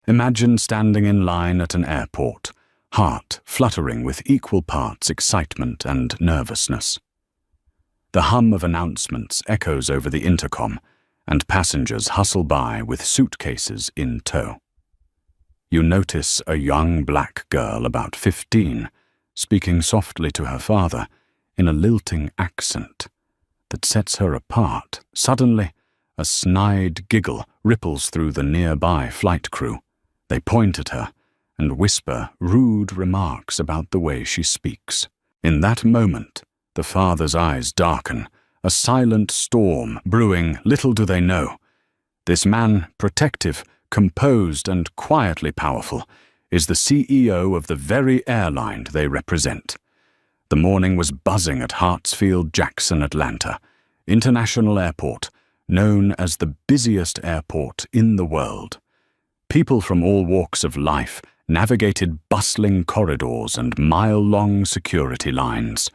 Imagine standing in line at an airport, heart fluttering with equal parts excitement and nervousness. The hum of announcements echoes over the intercom, and passengers hustle by with suitcases in tow. You notice a young black girl about 15, speaking softly to her father in a lilting accent that sets her apart. Suddenly, a snide giggle ripples through the nearby flight crew. They point at her and whisper rude remarks about the way she speaks. In that moment, the father's eyes darken, a silent storm brewing. Little do they know, this man, protective, composed and quietly powerful, is the CEO of the very airline they represent. The morning was buzzing at Hartsfield-Jackson Atlanta International Airport, known as the busiest airport in the world. People from all walks of life navigated bustling corridors and mile-long security lines.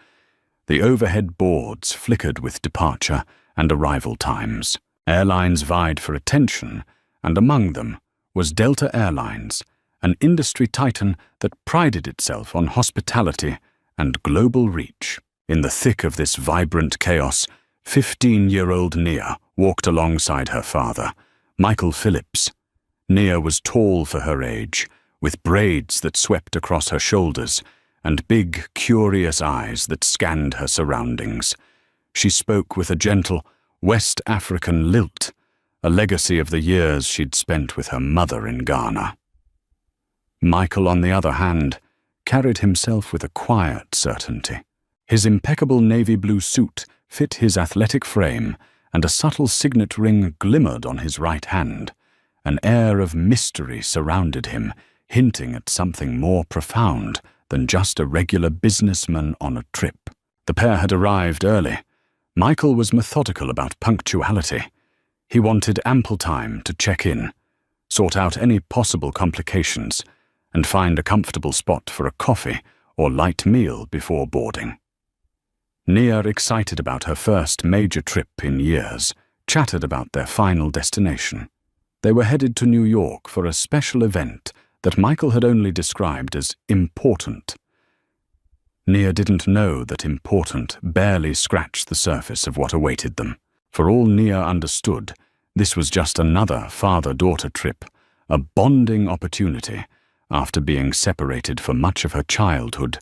The overhead boards flickered with departure and arrival times. Airlines vied for attention, and among them was Delta Airlines, an industry titan that prided itself on hospitality and global reach. In the thick of this vibrant chaos, 15-year-old Nia walked alongside her father, Michael Phillips. Nia was tall for her age, with braids that swept across her shoulders and big, curious eyes that scanned her surroundings. She spoke with a gentle, West African lilt, a legacy of the years she'd spent with her mother in Ghana. Michael, on the other hand, carried himself with a quiet certainty. His impeccable navy blue suit fit his athletic frame, and a subtle signet ring glimmered on his right hand. An air of mystery surrounded him, hinting at something more profound than just a regular businessman on a trip. The pair had arrived early. Michael was methodical about punctuality. He wanted ample time to check in, sort out any possible complications, and find a comfortable spot for a coffee or light meal before boarding. Nia, excited about her first major trip in years, chatted about their final destination. They were headed to New York for a special event that Michael had only described as important. Nia didn't know that important barely scratched the surface of what awaited them. For all Nia understood, this was just another father-daughter trip, a bonding opportunity after being separated for much of her childhood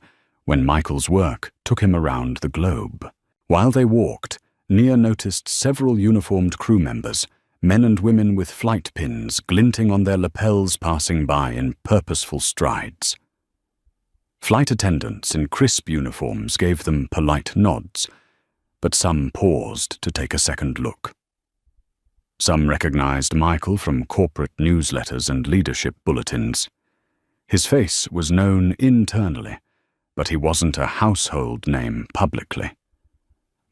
when Michael's work took him around the globe. While they walked, Nia noticed several uniformed crew members, men and women with flight pins glinting on their lapels passing by in purposeful strides. Flight attendants in crisp uniforms gave them polite nods, but some paused to take a second look. Some recognized Michael from corporate newsletters and leadership bulletins. His face was known internally, but he wasn't a household name publicly.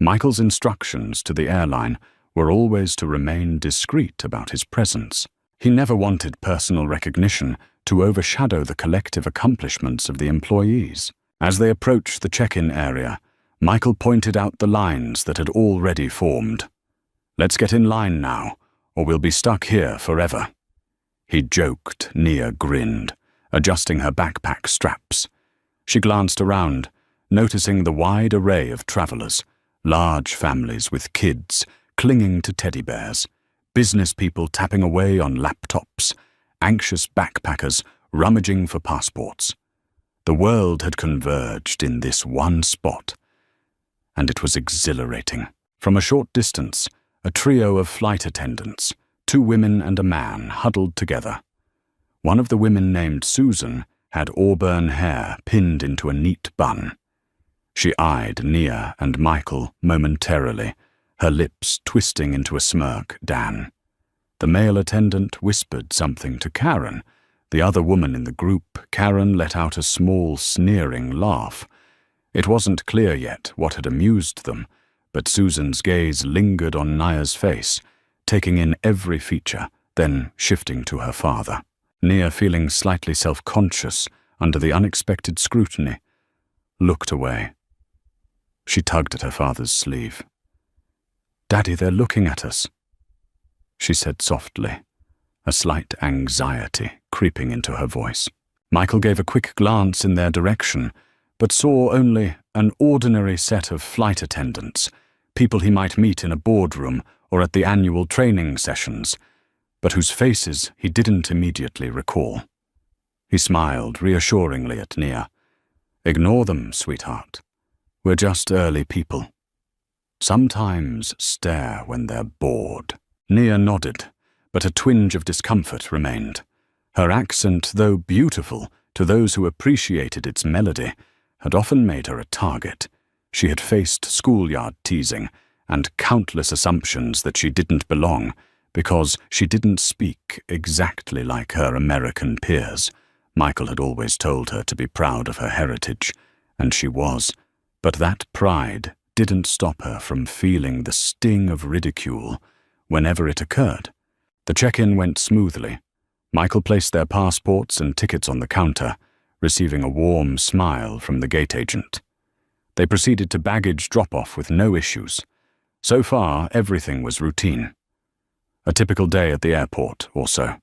Michael's instructions to the airline were always to remain discreet about his presence. He never wanted personal recognition to overshadow the collective accomplishments of the employees. As they approached the check-in area, Michael pointed out the lines that had already formed. "Let's get in line now, or we'll be stuck here forever." He joked. Nia grinned, adjusting her backpack straps. She glanced around, noticing the wide array of travelers, large families with kids clinging to teddy bears, business people tapping away on laptops, anxious backpackers rummaging for passports. The world had converged in this one spot, and it was exhilarating. From a short distance, a trio of flight attendants, 2 women and a man, huddled together. One of the women, named Susan, had auburn hair pinned into a neat bun. She eyed Nia and Michael momentarily, her lips twisting into a smirk. Dan. The male attendant whispered something to Karen. The other woman in the group, Karen, let out a small, sneering laugh. It wasn't clear yet what had amused them, but Susan's gaze lingered on Nia's face, taking in every feature, then shifting to her father. Nia, feeling slightly self-conscious under the unexpected scrutiny, looked away. She tugged at her father's sleeve. "Daddy, they're looking at us," she said softly, a slight anxiety creeping into her voice. Michael gave a quick glance in their direction, but saw only an ordinary set of flight attendants, people he might meet in a boardroom or at the annual training sessions, but whose faces he didn't immediately recall. He smiled reassuringly at Nia. "Ignore them, sweetheart. We're just early people. Sometimes stare when they're bored." Nia nodded, but a twinge of discomfort remained. Her accent, though beautiful to those who appreciated its melody, had often made her a target. She had faced schoolyard teasing and countless assumptions that she didn't belong because she didn't speak exactly like her American peers. Michael had always told her to be proud of her heritage, and she was, but that pride didn't stop her from feeling the sting of ridicule whenever it occurred. The check-in went smoothly. Michael placed their passports and tickets on the counter, receiving a warm smile from the gate agent. They proceeded to baggage drop-off with no issues. So far, everything was routine. A typical day at the airport, or so.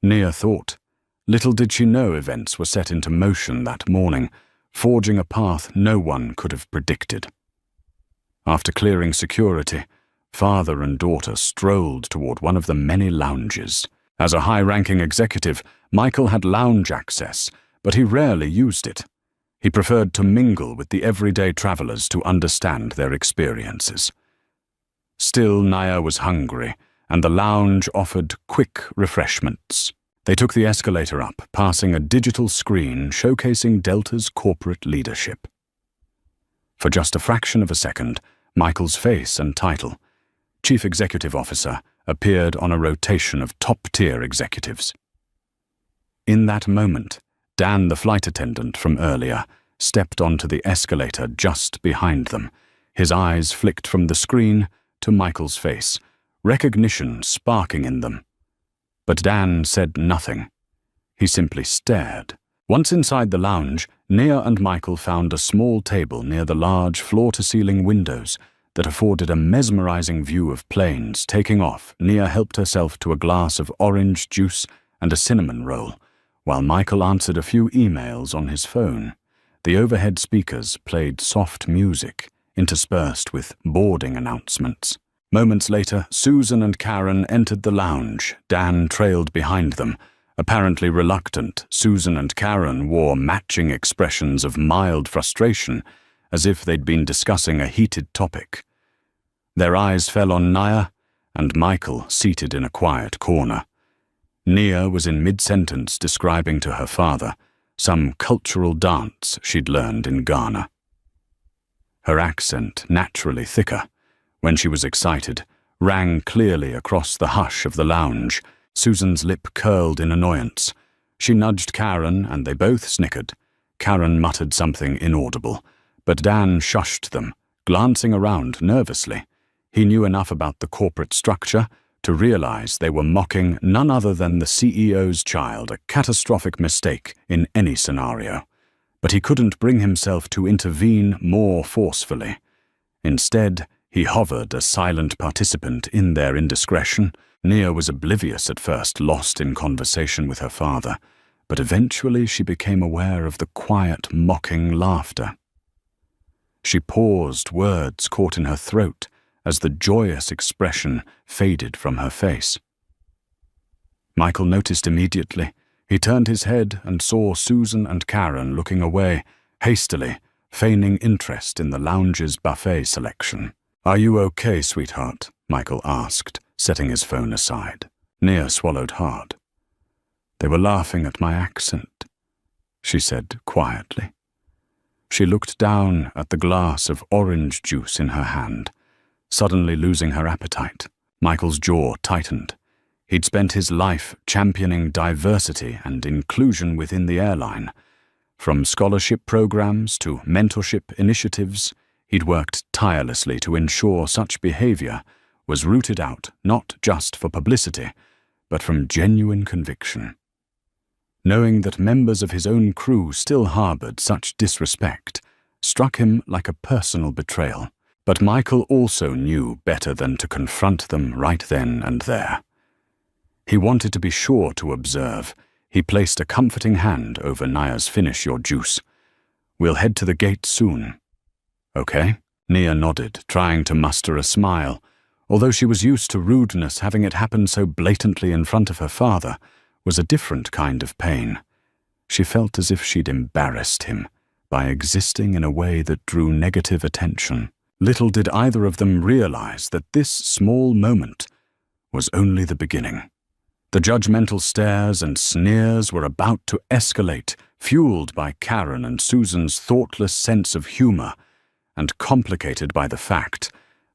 Nia thought. Little did she know events were set into motion that morning, forging a path no one could have predicted. After clearing security, father and daughter strolled toward one of the many lounges. As a high-ranking executive, Michael had lounge access, but he rarely used it. He preferred to mingle with the everyday travelers to understand their experiences. Still, Nia was hungry, and the lounge offered quick refreshments. They took the escalator up, passing a digital screen showcasing Delta's corporate leadership. For just a fraction of a second, Michael's face and title, Chief Executive Officer, appeared on a rotation of top-tier executives. In that moment, Dan, the flight attendant from earlier, stepped onto the escalator just behind them. His eyes flicked from the screen to Michael's face, recognition sparking in them. But Dan said nothing. He simply stared. Once inside the lounge, Nia and Michael found a small table near the large floor-to-ceiling windows that afforded a mesmerizing view of planes taking off. Nia helped herself to a glass of orange juice and a cinnamon roll, while Michael answered a few emails on his phone. The overhead speakers played soft music, interspersed with boarding announcements. Moments later, Susan and Karen entered the lounge. Dan trailed behind them. Apparently reluctant, Susan and Karen wore matching expressions of mild frustration, as if they'd been discussing a heated topic. Their eyes fell on Nia and Michael, seated in a quiet corner. Nia was in mid-sentence describing to her father some cultural dance she'd learned in Ghana. Her accent, naturally thicker when she was excited, rang clearly across the hush of the lounge. Susan's lip curled in annoyance. She nudged Karen, and they both snickered. Karen muttered something inaudible, but Dan shushed them, glancing around nervously. He knew enough about the corporate structure to realize they were mocking none other than the CEO's child, a catastrophic mistake in any scenario. But he couldn't bring himself to intervene more forcefully. Instead, he hovered, a silent participant in their indiscretion. Nia was oblivious at first, lost in conversation with her father, but eventually she became aware of the quiet, mocking laughter. She paused, words caught in her throat, as the joyous expression faded from her face. Michael noticed immediately. He turned his head and saw Susan and Karen looking away, hastily, feigning interest in the lounge's buffet selection. "Are you okay, sweetheart?" Michael asked, setting his phone aside. Nia swallowed hard. "They were laughing at my accent," she said quietly. She looked down at the glass of orange juice in her hand, suddenly losing her appetite. Michael's jaw tightened. He'd spent his life championing diversity and inclusion within the airline. From scholarship programs to mentorship initiatives, he'd worked tirelessly to ensure such behavior was rooted out not just for publicity, but from genuine conviction. Knowing that members of his own crew still harbored such disrespect struck him like a personal betrayal. But Michael also knew better than to confront them right then and there. He wanted to be sure to observe. He placed a comforting hand over Naya's "Finish your juice. We'll head to the gate soon." "Okay?" Nia nodded, trying to muster a smile. Although she was used to rudeness, having it happen so blatantly in front of her father was a different kind of pain. She felt as if she'd embarrassed him by existing in a way that drew negative attention. Little did either of them realize that this small moment was only the beginning. The judgmental stares and sneers were about to escalate, fueled by Karen and Susan's thoughtless sense of humor, and complicated by the fact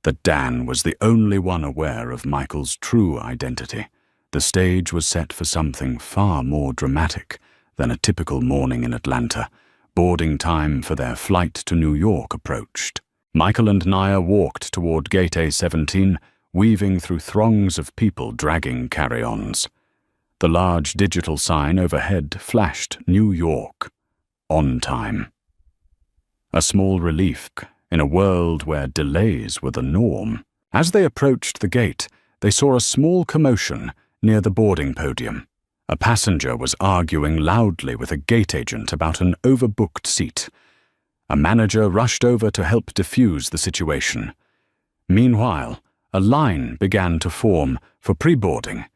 that Dan was the only one aware of Michael's true identity. The stage was set for something far more dramatic than a typical morning in Atlanta. Boarding time for their flight to New York approached. Michael and Naya walked toward Gate A17, weaving through throngs of people dragging carry-ons. The large digital sign overhead flashed New York, on time. A small relief in a world where delays were the norm. As they approached the gate, they saw a small commotion near the boarding podium. A passenger was arguing loudly with a gate agent about an overbooked seat. A manager rushed over to help defuse the situation. Meanwhile, a line began to form for pre-boarding,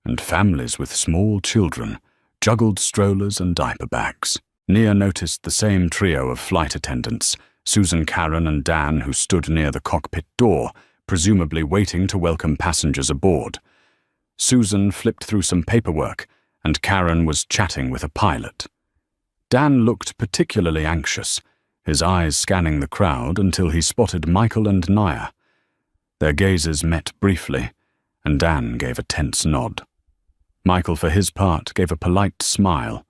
and families with small children juggled strollers and diaper bags. Nia noticed the same trio of flight attendants, Susan, Karen, and Dan, who stood near the cockpit door, presumably waiting to welcome passengers aboard. Susan flipped through some paperwork, and Karen was chatting with a pilot. Dan looked particularly anxious, his eyes scanning the crowd until he spotted Michael and Naya. Their gazes met briefly, and Dan gave a tense nod. Michael, for his part, gave a polite smile,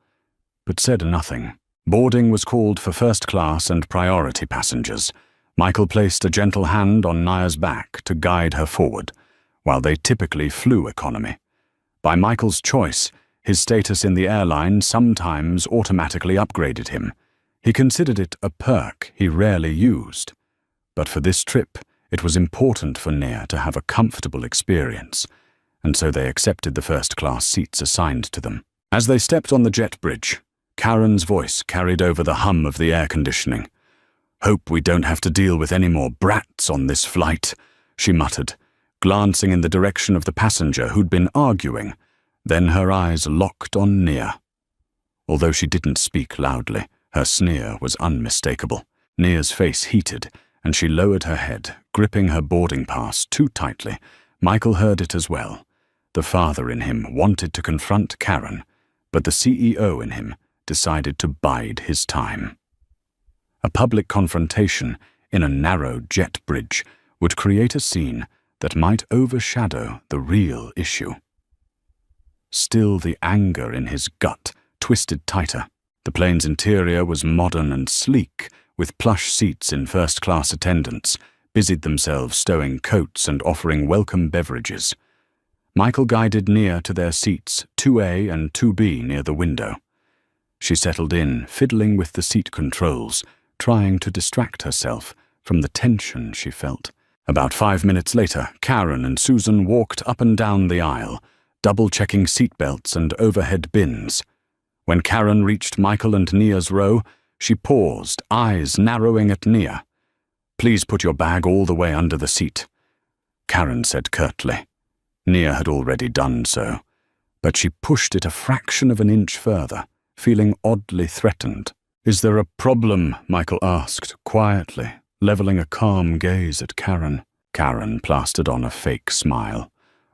but said nothing. Boarding was called for first class and priority passengers. Michael placed a gentle hand on Naya's back to guide her forward, while they typically flew economy. By Michael's choice, his status in the airline sometimes automatically upgraded him. He considered it a perk he rarely used. But for this trip, it was important for Nia to have a comfortable experience, and so they accepted the first-class seats assigned to them. As they stepped on the jet bridge, Karen's voice carried over the hum of the air conditioning. "Hope we don't have to deal with any more brats on this flight," she muttered, glancing in the direction of the passenger who'd been arguing. Then her eyes locked on Nia. Although she didn't speak loudly, her sneer was unmistakable. Nia's face heated, and she lowered her head, gripping her boarding pass too tightly. Michael heard it as well. The father in him wanted to confront Karen, but the CEO in him decided to bide his time. A public confrontation in a narrow jet bridge would create a scene that might overshadow the real issue. Still, the anger in his gut twisted tighter. The plane's interior was modern and sleek, with plush seats in first-class attendants, busied themselves stowing coats and offering welcome beverages. Michael guided Nia to their seats, 2A and 2B near the window. She settled in, fiddling with the seat controls, trying to distract herself from the tension she felt. About 5 minutes later, Karen and Susan walked up and down the aisle, double-checking seatbelts and overhead bins. When Karen reached Michael and Nia's row, she paused, eyes narrowing at Nia. "Please put your bag all the way under the seat," Karen said curtly. Nia had already done so, but she pushed it a fraction of an inch further, feeling oddly threatened. "Is there a problem?" Michael asked, quietly, leveling a calm gaze at Karen. Karen plastered on a fake smile.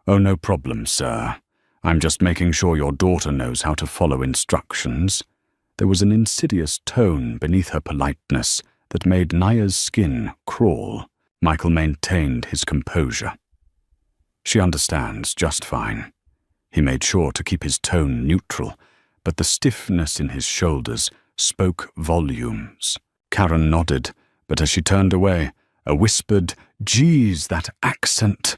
"Oh, no problem, sir. I'm just making sure your daughter knows how to follow instructions." There was an insidious tone beneath her politeness that made Naya's skin crawl. Michael maintained his composure. "She understands just fine." He made sure to keep his tone neutral, but the stiffness in his shoulders spoke volumes. Karen nodded, but as she turned away, a whispered, "Geez, that accent,"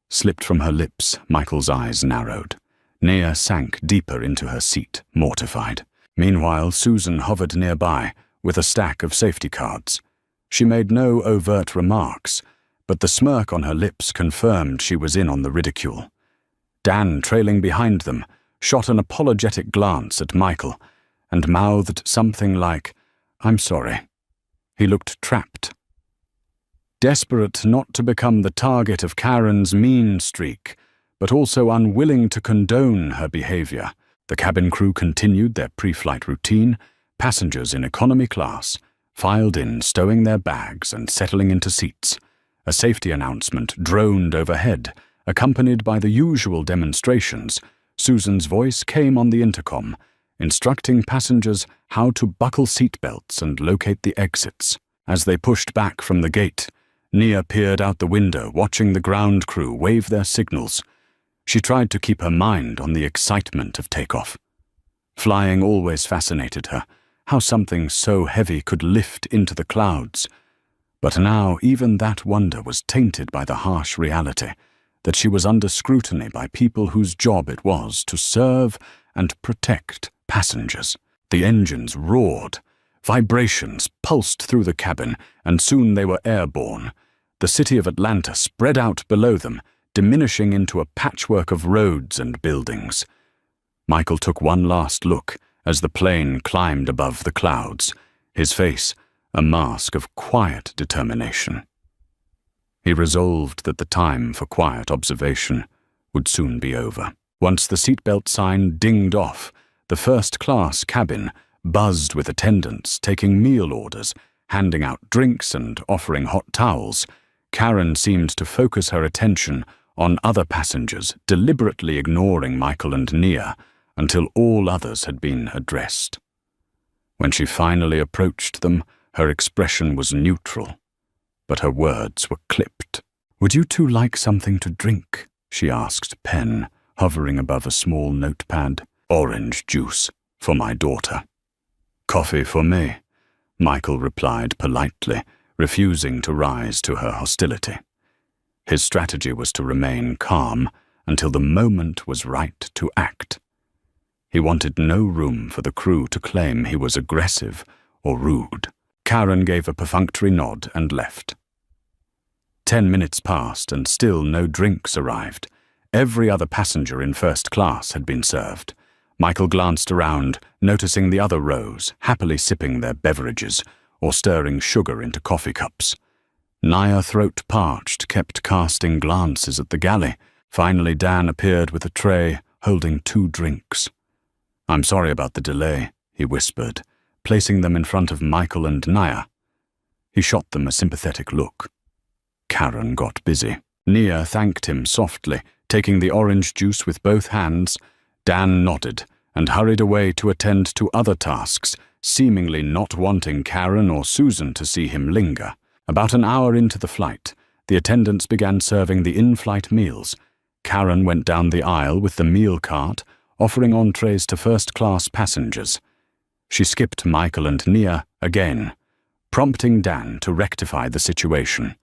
slipped from her lips. Michael's eyes narrowed. Nia sank deeper into her seat, mortified. Meanwhile, Susan hovered nearby with a stack of safety cards. She made no overt remarks, but the smirk on her lips confirmed she was in on the ridicule. Dan, trailing behind them, shot an apologetic glance at Michael and mouthed something like, "I'm sorry." He looked trapped. Desperate not to become the target of Karen's mean streak, but also unwilling to condone her behavior, the cabin crew continued their pre-flight routine. Passengers in economy class filed in, stowing their bags and settling into seats. A safety announcement droned overhead, accompanied by the usual demonstrations. Susan's voice came on the intercom, instructing passengers how to buckle seatbelts and locate the exits. As they pushed back from the gate, Nia peered out the window, watching the ground crew wave their signals. She tried to keep her mind on the excitement of takeoff. Flying always fascinated her, how something so heavy could lift into the clouds. But now even that wonder was tainted by the harsh reality that she was under scrutiny by people whose job it was to serve and protect passengers. The engines roared. Vibrations pulsed through the cabin, and soon they were airborne. The city of Atlanta spread out below them, diminishing into a patchwork of roads and buildings. Michael took one last look as the plane climbed above the clouds, his face a mask of quiet determination. He resolved that the time for quiet observation would soon be over. Once the seatbelt sign dinged off, the first-class cabin buzzed with attendants taking meal orders, handing out drinks and offering hot towels. Karen seemed to focus her attention on other passengers, deliberately ignoring Michael and Nia until all others had been addressed. When she finally approached them, her expression was neutral, but her words were clipped. "Would you two like something to drink?" she asked, pen hovering above a small notepad. "Orange juice for my daughter." "Coffee for me," Michael replied politely, refusing to rise to her hostility. His strategy was to remain calm until the moment was right to act. He wanted no room for the crew to claim he was aggressive or rude. Karen gave a perfunctory nod and left. 10 minutes passed and still no drinks arrived. Every other passenger in first class had been served. Michael glanced around, noticing the other rows happily sipping their beverages or stirring sugar into coffee cups. Nia, throat parched, kept casting glances at the galley. Finally, Dan appeared with a tray holding 2 drinks. "I'm sorry about the delay," he whispered, placing them in front of Michael and Nia. He shot them a sympathetic look. Karen got busy. Nia thanked him softly, taking the orange juice with both hands. Dan nodded and hurried away to attend to other tasks, seemingly not wanting Karen or Susan to see him linger. About an hour into the flight, the attendants began serving the in-flight meals. Karen went down the aisle with the meal cart, offering entrees to first-class passengers. She skipped Michael and Nia again, prompting Dan to rectify the situation.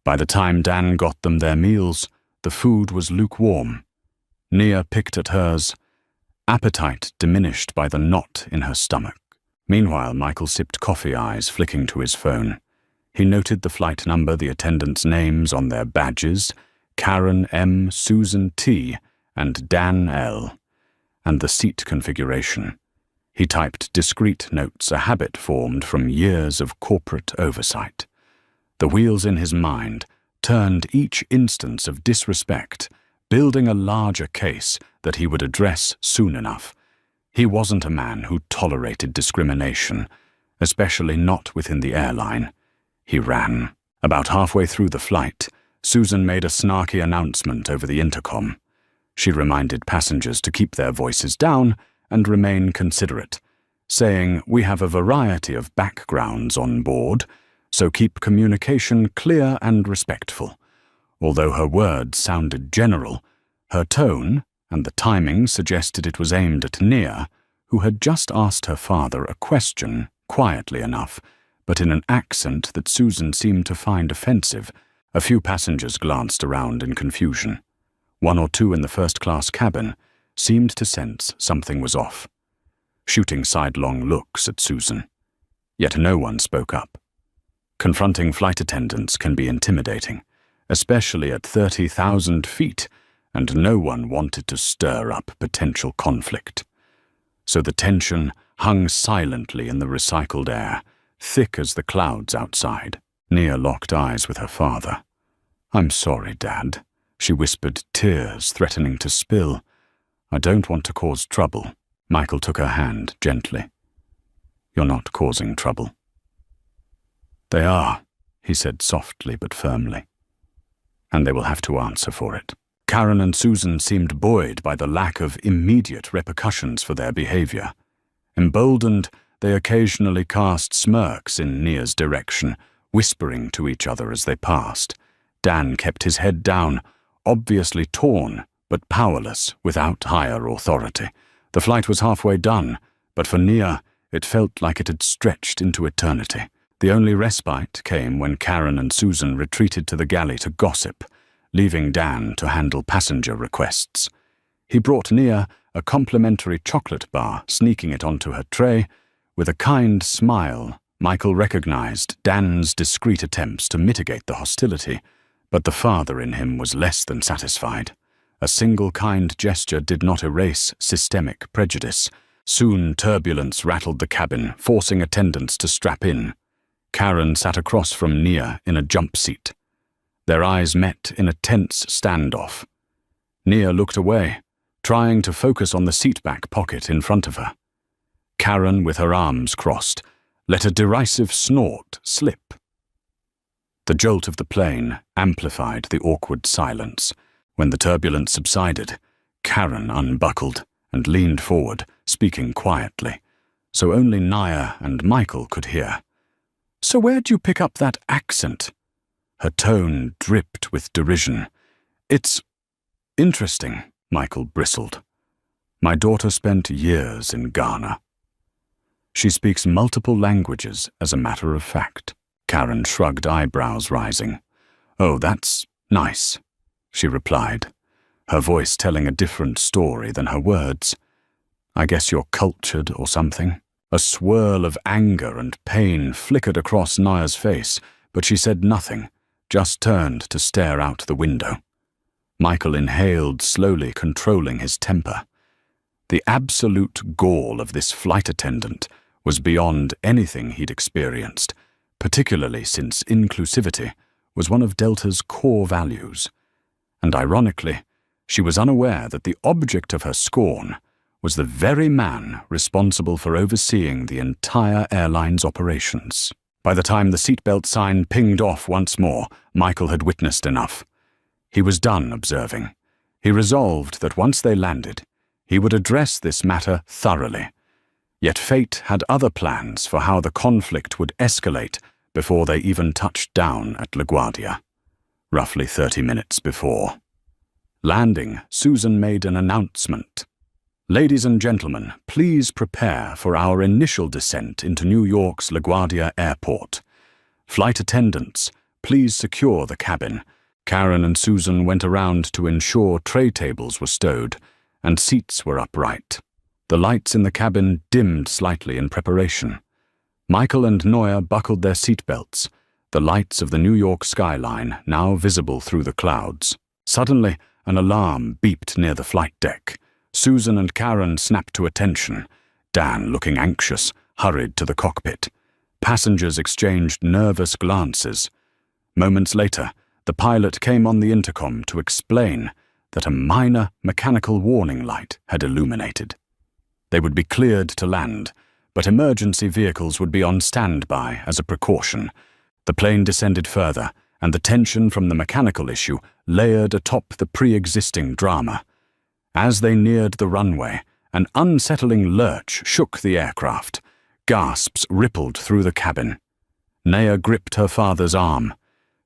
By the time Dan got them their meals, the food was lukewarm. Nia picked at hers, appetite diminished by the knot in her stomach. Meanwhile, Michael sipped coffee, eyes flicking to his phone. He noted the flight number, the attendants' names on their badges, Karen M, Susan T, and Dan L, and the seat configuration. He typed discreet notes, a habit formed from years of corporate oversight. The wheels in his mind turned each instance of disrespect, building a larger case that he would address soon enough. He wasn't a man who tolerated discrimination, especially not within the airline. He ran. About halfway through the flight, Susan made a snarky announcement over the intercom. She reminded passengers to keep their voices down and remain considerate, saying, "We have a variety of backgrounds on board, so keep communication clear and respectful." Although her words sounded general, her tone and the timing suggested it was aimed at Nia, who had just asked her father a question, quietly enough, but in an accent that Susan seemed to find offensive. A few passengers glanced around in confusion. 1 or 2 in the first-class cabin seemed to sense something was off, shooting sidelong looks at Susan. Yet no one spoke up. Confronting flight attendants can be intimidating, especially at 30,000 feet, and no one wanted to stir up potential conflict. So the tension hung silently in the recycled air, thick as the clouds outside. Nia locked eyes with her father. "I'm sorry, Dad," she whispered, tears threatening to spill. "I don't want to cause trouble." Michael took her hand gently. "You're not causing trouble." "They are," he said softly but firmly. "And they will have to answer for it." Karen and Susan seemed buoyed by the lack of immediate repercussions for their behavior. Emboldened, they occasionally cast smirks in Nia's direction, whispering to each other as they passed. Dan kept his head down, obviously torn but powerless without higher authority. The flight was halfway done, but for Nia, it felt like it had stretched into eternity. The only respite came when Karen and Susan retreated to the galley to gossip, leaving Dan to handle passenger requests. He brought Nia a complimentary chocolate bar, sneaking it onto her tray. With a kind smile, Michael recognized Dan's discreet attempts to mitigate the hostility, but the father in him was less than satisfied. A single kind gesture did not erase systemic prejudice. Soon turbulence rattled the cabin, forcing attendants to strap in. Karen sat across from Nia in a jump seat. Their eyes met in a tense standoff. Nia looked away, trying to focus on the seatback pocket in front of her. Karen, with her arms crossed, let a derisive snort slip. The jolt of the plane amplified the awkward silence. When the turbulence subsided, Karen unbuckled and leaned forward, speaking quietly, so only Nia and Michael could hear. "So where'd you pick up that accent?" Her tone dripped with derision. "It's interesting," Michael bristled. "My daughter spent years in Ghana. She speaks multiple languages, as a matter of fact." Karen shrugged, eyebrows rising. "Oh, that's nice," she replied, her voice telling a different story than her words. "I guess you're cultured or something." A swirl of anger and pain flickered across Nia's face, but she said nothing, just turned to stare out the window. Michael inhaled slowly, controlling his temper. The absolute gall of this flight attendant was beyond anything he'd experienced, particularly since inclusivity was one of Delta's core values. And ironically, she was unaware that the object of her scorn was the very man responsible for overseeing the entire airline's operations. By the time the seatbelt sign pinged off once more, Michael had witnessed enough. He was done observing. He resolved that once they landed, he would address this matter thoroughly. Yet fate had other plans for how the conflict would escalate before they even touched down at LaGuardia. Roughly 30 minutes before. Landing, Susan made an announcement. "Ladies and gentlemen, please prepare for our initial descent into New York's LaGuardia Airport. Flight attendants, please secure the cabin." Karen and Susan went around to ensure tray tables were stowed and seats were upright. The lights in the cabin dimmed slightly in preparation. Michael and Nia buckled their seatbelts, the lights of the New York skyline now visible through the clouds. Suddenly, an alarm beeped near the flight deck. Susan and Karen snapped to attention. Dan, looking anxious, hurried to the cockpit. Passengers exchanged nervous glances. Moments later, the pilot came on the intercom to explain that a minor mechanical warning light had illuminated. They would be cleared to land, but emergency vehicles would be on standby as a precaution. The plane descended further, and the tension from the mechanical issue layered atop the pre-existing drama. As they neared the runway, an unsettling lurch shook the aircraft. Gasps rippled through the cabin. Nia gripped her father's arm,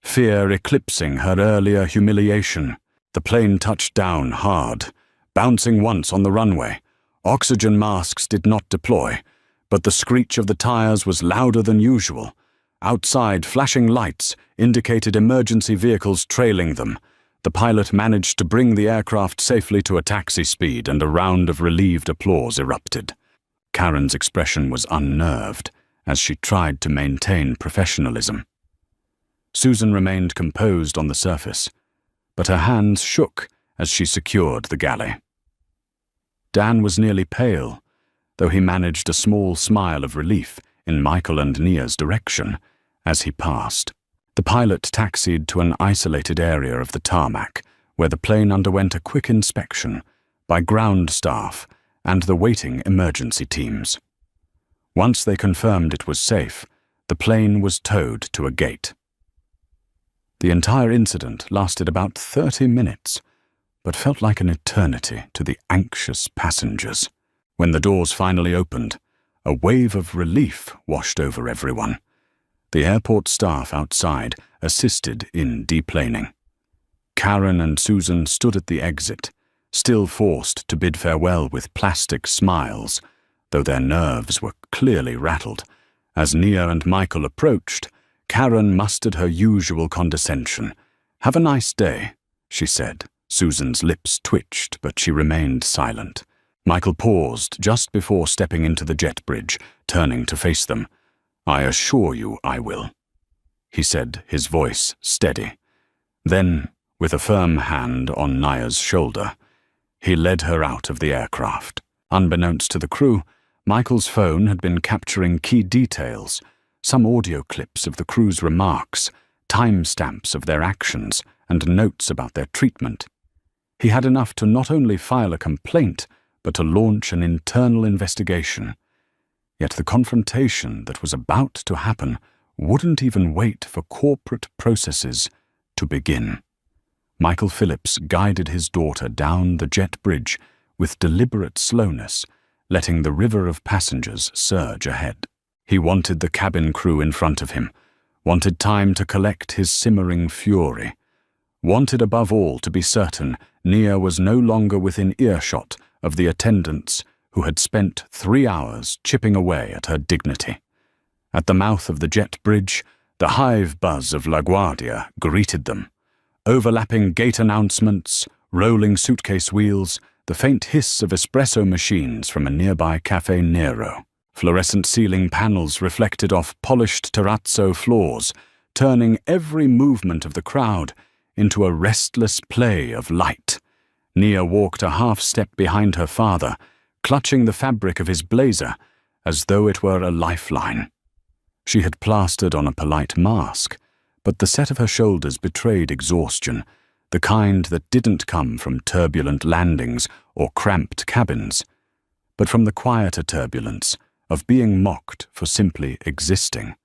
fear eclipsing her earlier humiliation. The plane touched down hard, bouncing once on the runway. Oxygen masks did not deploy, but the screech of the tires was louder than usual. Outside, flashing lights indicated emergency vehicles trailing them. The pilot managed to bring the aircraft safely to a taxi speed, and a round of relieved applause erupted. Karen's expression was unnerved as she tried to maintain professionalism. Susan remained composed on the surface, but her hands shook as she secured the galley. Dan was nearly pale, though he managed a small smile of relief in Michael and Nia's direction as he passed. The pilot taxied to an isolated area of the tarmac, where the plane underwent a quick inspection by ground staff and the waiting emergency teams. Once they confirmed it was safe, the plane was towed to a gate. The entire incident lasted about 30 minutes, but felt like an eternity to the anxious passengers. When the doors finally opened, a wave of relief washed over everyone. The airport staff outside assisted in deplaning. Karen and Susan stood at the exit, still forced to bid farewell with plastic smiles, though their nerves were clearly rattled. As Nia and Michael approached, Karen mustered her usual condescension. "Have a nice day," she said. Susan's lips twitched, but she remained silent. Michael paused just before stepping into the jet bridge, turning to face them. "I assure you I will," he said, his voice steady. Then, with a firm hand on Nia's shoulder, he led her out of the aircraft. Unbeknownst to the crew, Michael's phone had been capturing key details, some audio clips of the crew's remarks, timestamps of their actions, and notes about their treatment. He had enough to not only file a complaint, but to launch an internal investigation. Yet the confrontation that was about to happen wouldn't even wait for corporate processes to begin. Michael Phillips guided his daughter down the jet bridge with deliberate slowness, letting the river of passengers surge ahead. He wanted the cabin crew in front of him, wanted time to collect his simmering fury, wanted above all to be certain Nia was no longer within earshot of the attendants who had spent 3 hours chipping away at her dignity. At the mouth of the jet bridge, the hive buzz of LaGuardia greeted them. Overlapping gate announcements, rolling suitcase wheels, the faint hiss of espresso machines from a nearby Cafe Nero. Fluorescent ceiling panels reflected off polished terrazzo floors, turning every movement of the crowd into a restless play of light. Nia walked a half-step behind her father, clutching the fabric of his blazer as though it were a lifeline. She had plastered on a polite mask, but the set of her shoulders betrayed exhaustion, the kind that didn't come from turbulent landings or cramped cabins, but from the quieter turbulence of being mocked for simply existing.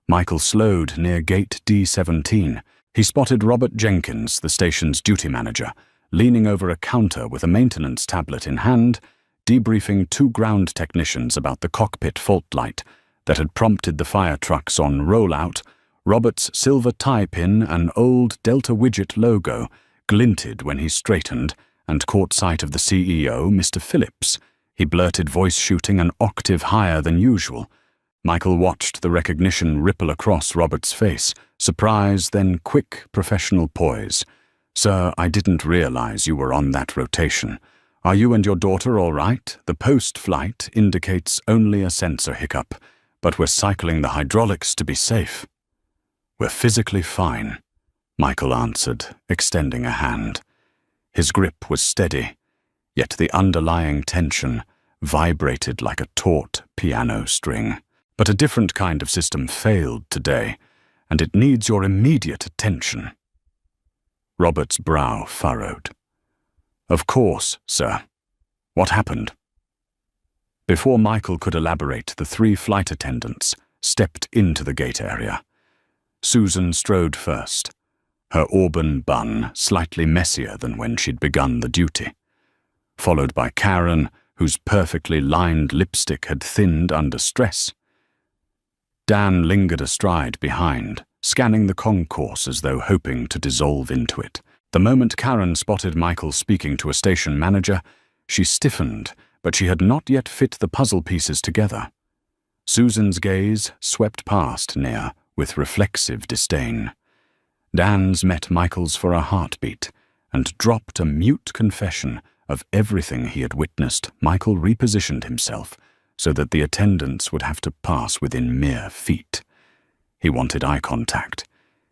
Michael slowed near gate D17. He spotted Robert Jenkins, the station's duty manager, leaning over a counter with a maintenance tablet in hand, debriefing 2 ground technicians about the cockpit fault light that had prompted the fire trucks on rollout. Robert's silver tie pin and old Delta Widget logo glinted when he straightened and caught sight of the CEO, Mr. Phillips. He blurted, voice shooting an octave higher than usual. Michael watched the recognition ripple across Robert's face, surprise, then quick professional poise. "Sir, I didn't realize you were on that rotation. Are you and your daughter all right? The post-flight indicates only a sensor hiccup, but we're cycling the hydraulics to be safe." "We're physically fine," Michael answered, extending a hand. His grip was steady, yet the underlying tension vibrated like a taut piano string. "But a different kind of system failed today, and it needs your immediate attention." Robert's brow furrowed. "Of course, sir. What happened?" Before Michael could elaborate, the 3 flight attendants stepped into the gate area. Susan strode first, her auburn bun slightly messier than when she'd begun the duty, followed by Karen, whose perfectly lined lipstick had thinned under stress. Dan lingered astride behind, scanning the concourse as though hoping to dissolve into it. The moment Karen spotted Michael speaking to a station manager, she stiffened, but she had not yet fit the puzzle pieces together. Susan's gaze swept past Nia with reflexive disdain. Dan's met Michael's for a heartbeat, and dropped a mute confession of everything he had witnessed. Michael repositioned himself so that the attendants would have to pass within mere feet. He wanted eye contact.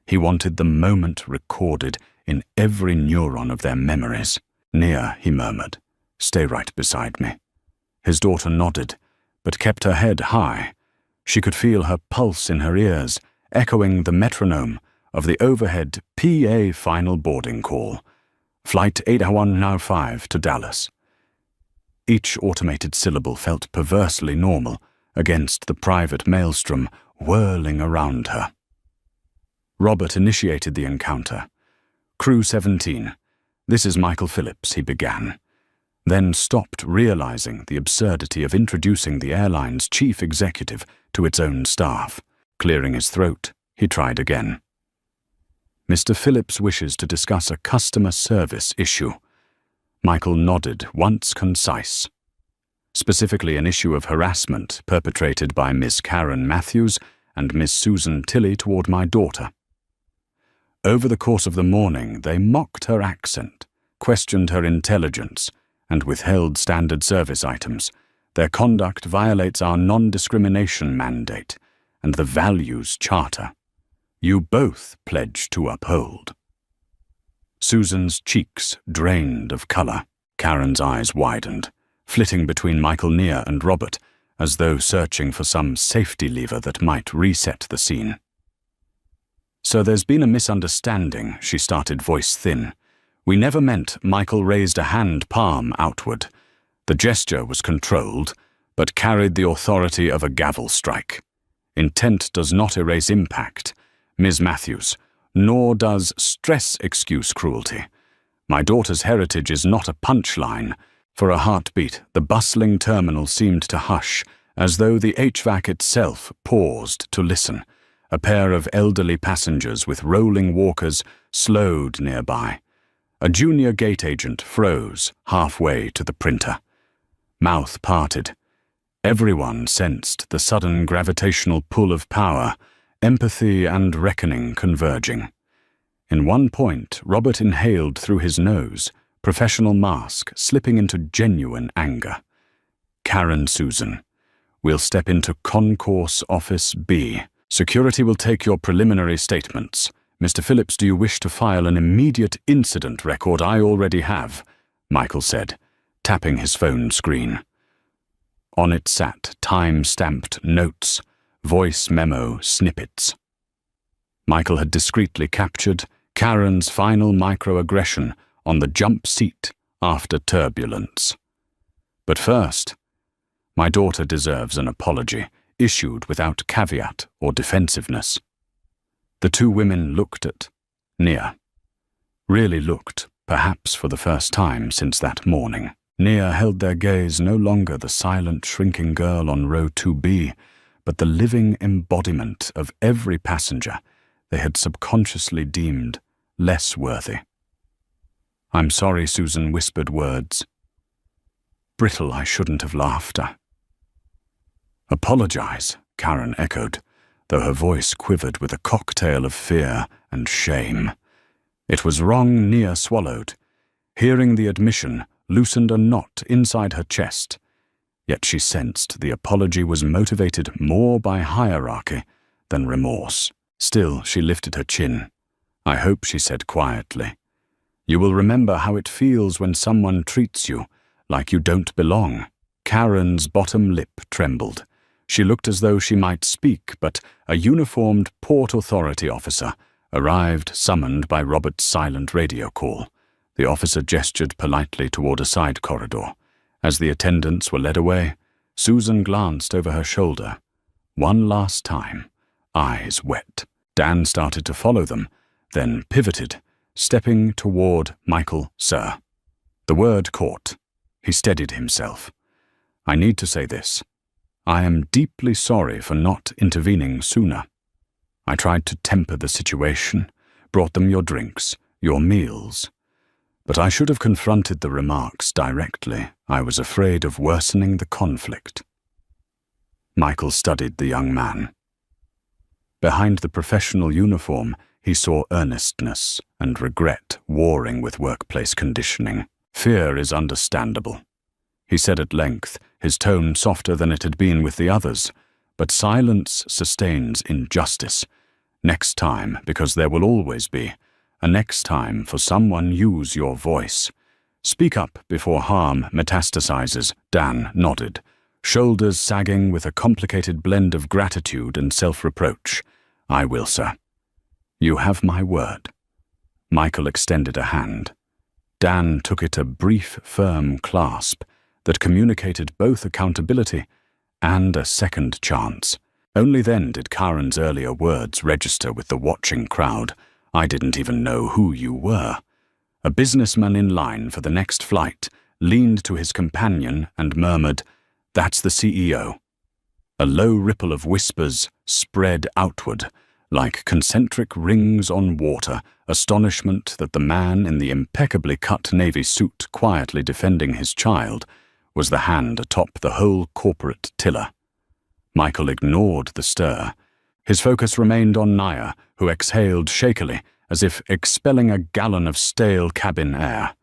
He wanted the moment recorded in every neuron of their memories. "Nia," he murmured, "stay right beside me." His daughter nodded, but kept her head high. She could feel her pulse in her ears, echoing the metronome of the overhead PA final boarding call. "Flight 8105 to Dallas." Each automated syllable felt perversely normal against the private maelstrom whirling around her. Robert initiated the encounter. "Crew 17, this is Michael Phillips," he began, then stopped, realizing the absurdity of introducing the airline's chief executive to its own staff. Clearing his throat, he tried again. "Mr. Phillips wishes to discuss a customer service issue." Michael nodded, once concise. "Specifically an issue of harassment perpetrated by Miss Karen Matthews and Miss Susan Tilley toward my daughter. Over the course of the morning, they mocked her accent, questioned her intelligence, and withheld standard service items. Their conduct violates our non-discrimination mandate and the Values Charter. You both pledge to uphold." Susan's cheeks drained of color. Karen's eyes widened, flitting between Michael, Nia, and Robert, as though searching for some safety lever that might reset the scene. "So there's been a misunderstanding," she started, voice thin. "We never meant—" Michael raised a hand palm outward. The gesture was controlled, but carried the authority of a gavel strike. "Intent does not erase impact, Ms. Matthews, nor does stress excuse cruelty. My daughter's heritage is not a punchline." For a heartbeat, the bustling terminal seemed to hush, as though the HVAC itself paused to listen. A pair of elderly passengers with rolling walkers slowed nearby. A junior gate agent froze halfway to the printer. Mouth parted. Everyone sensed the sudden gravitational pull of power, empathy and reckoning converging. In one point, Robert inhaled through his nose, professional mask slipping into genuine anger. "Karen, Susan, we'll step into Concourse Office B. Security will take your preliminary statements. Mr. Phillips, do you wish to file an immediate incident record?" "I already have," Michael said, tapping his phone screen. On it sat time-stamped notes, voice memo snippets. Michael had discreetly captured Karen's final microaggression on the jump seat after turbulence. "But first, my daughter deserves an apology, issued without caveat or defensiveness." The two women looked at Nia. Really looked, perhaps for the first time since that morning. Nia held their gaze, no longer the silent, shrinking girl on row 2B, but the living embodiment of every passenger they had subconsciously deemed less worthy. "I'm sorry," Susan whispered words. "Brittle, I shouldn't have laughed." "Apologize," Karen echoed, though her voice quivered with a cocktail of fear and shame. "It was wrong," Nia swallowed. Hearing the admission loosened a knot inside her chest, yet she sensed the apology was motivated more by hierarchy than remorse. Still, she lifted her chin. "I hope," she said quietly, "you will remember how it feels when someone treats you like you don't belong." Karen's bottom lip trembled. She looked as though she might speak, but a uniformed Port Authority officer arrived, summoned by Robert's silent radio call. The officer gestured politely toward a side corridor. As the attendants were led away, Susan glanced over her shoulder. One last time, eyes wet. Dan started to follow them, then pivoted, stepping toward Michael, "Sir." The word caught. He steadied himself. "I need to say this. I am deeply sorry for not intervening sooner. I tried to temper the situation, brought them your drinks, your meals. But I should have confronted the remarks directly. I was afraid of worsening the conflict." Michael studied the young man. Behind the professional uniform, he saw earnestness and regret warring with workplace conditioning. "Fear is understandable," he said at length, his tone softer than it had been with the others. "But silence sustains injustice. Next time, because there will always be, Next time, for someone, use your voice. Speak up before harm metastasizes, Dan nodded, shoulders sagging with a complicated blend of gratitude and self-reproach. I will, sir. You have my word. Michael extended a hand. Dan took it, a brief, firm clasp that communicated both accountability and a second chance. Only then did Karen's earlier words register with the watching crowd. I didn't even know who you were. A businessman in line for the next flight leaned to his companion and murmured, "That's the CEO." A low ripple of whispers spread outward, like concentric rings on water, astonishment that the man in the impeccably cut navy suit quietly defending his child was the hand atop the whole corporate tiller. Michael ignored the stir. His focus remained on Naya, who exhaled shakily, as if expelling a gallon of stale cabin air.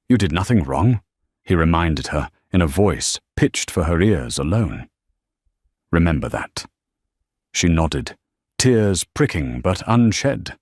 "You did nothing wrong," he reminded her in a voice pitched for her ears alone. "Remember that." She nodded, tears pricking but unshed.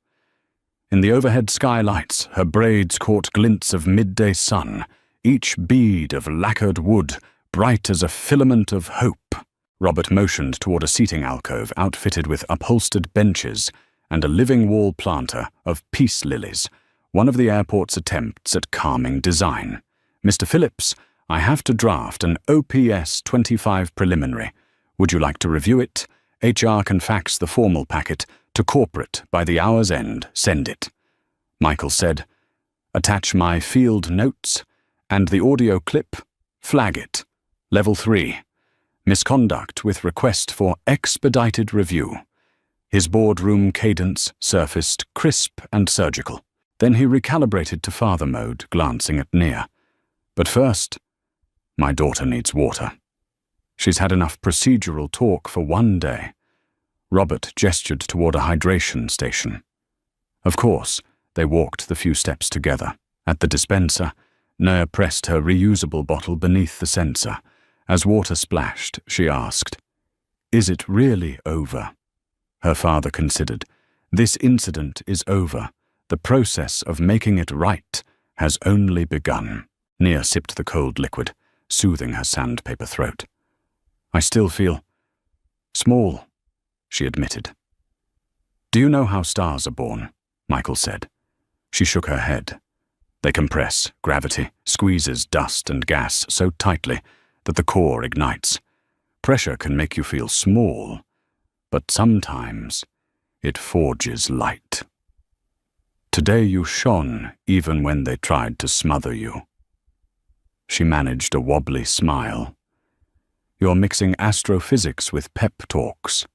In the overhead skylights, her braids caught glints of midday sun, each bead of lacquered wood bright as a filament of hope. Robert motioned toward a seating alcove outfitted with upholstered benches and a living wall planter of peace lilies, one of the airport's attempts at calming design. "Mr. Phillips, I have to draft an OPS 25 preliminary. Would you like to review it? HR can fax the formal packet to corporate by the hour's end. Send it." Michael said, "Attach my field notes and the audio clip. Flag it. Level 3. Misconduct with request for expedited review." His boardroom cadence surfaced crisp and surgical. Then he recalibrated to father mode, glancing at Nia. "But first, my daughter needs water. She's had enough procedural talk for one day." Robert gestured toward a hydration station. Of course, they walked the few steps together. At the dispenser, Nia pressed her reusable bottle beneath the sensor. As water splashed, she asked, "Is it really over?" Her father considered. "This incident is over. The process of making it right has only begun." Nia sipped the cold liquid, soothing her sandpaper throat. "I still feel small," she admitted. "Do you know how stars are born?" Michael said. She shook her head. "They compress. Gravity squeezes dust and gas so tightly that the core ignites. Pressure can make you feel small, but sometimes it forges light. Today you shone even when they tried to smother you." She managed a wobbly smile. "You're mixing astrophysics with pep talks."